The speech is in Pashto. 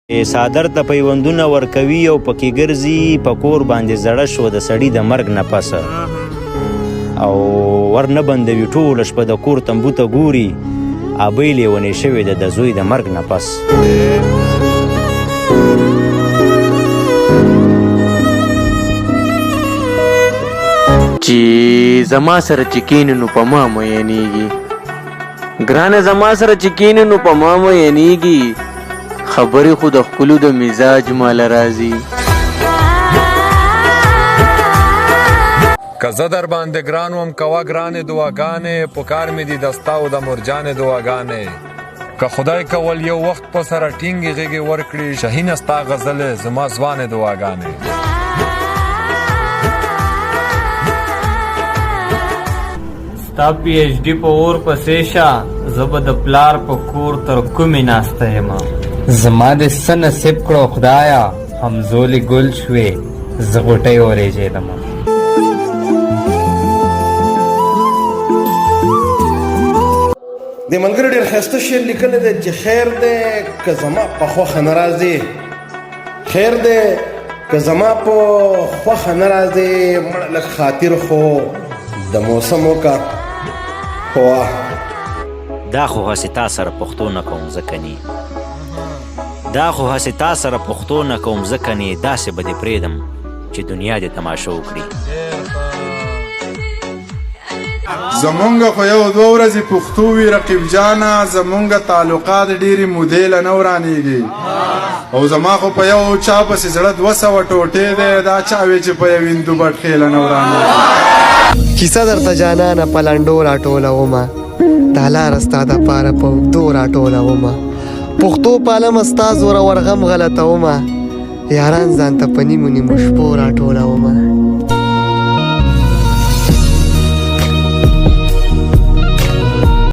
څادر ته پیوندونه ورکوي او پکې ګرځي په کور باندې زړه شو د سړي د مرګ نه پسه او ور نه بندوي ټوله شپه د کور تنبو ته ګوري ابۍ لیونې شوې ده د زوی د مرګ نه پس چې زما سره چې کینې نو په ما میینېږي ګرانه زما سره چې کینې نو په ما میینېږي خبرې خو د ښکلو د مزاج ماله راځي که زه در باندې ګران وم کوه ګرانې دعاګانې پکار مې دي د ستا او د مرجانې دعاګانې که خدای کول یو وخت په سره ټینګې غېږې ورکړي شهینه ستا غزلې زما ځوانې دعاګانې ستا پی ایچ ډي په اور پسې شه زه به د پلار په کور تر کومې ناسته یم زما د څه نصیب کړو خدایه همزولې ګل شوې زه غوټۍ ورېږېدم د ملګري ډېر ښایسته شعر لیکلی دی چې خیر دی که زما په خوښه نه راځي خیر دی که زما په خوښه نه راځي مړه لږ خاطر خو د موسم وکړه واه دا خو هسې تا سره پښتو نه کوم ځکه نی دا خو هسې تا سره پښتو نه کوم ځکه نی داسې به دې پرېږدم چې دنیا دې تماشا وکړي زمونږ خو یو دوه ورځې پښتو وي رقیب جانه زمونږ تعلقات ډېرې مودې له نه ورانېږي او زما خو په یو چا پسې زړه 200 ټوټې دی دا چا وی چې په یو هندو بټخې له نه ورانېږي کیسه درته جانانه په لنډو راټولومه دا لاره ستا دپاره په اوږدو راټولومه پښتو پالمه ستا زوره ورغم غلطومه یاران ځان ته په نیمو نیمو شپو راټولومه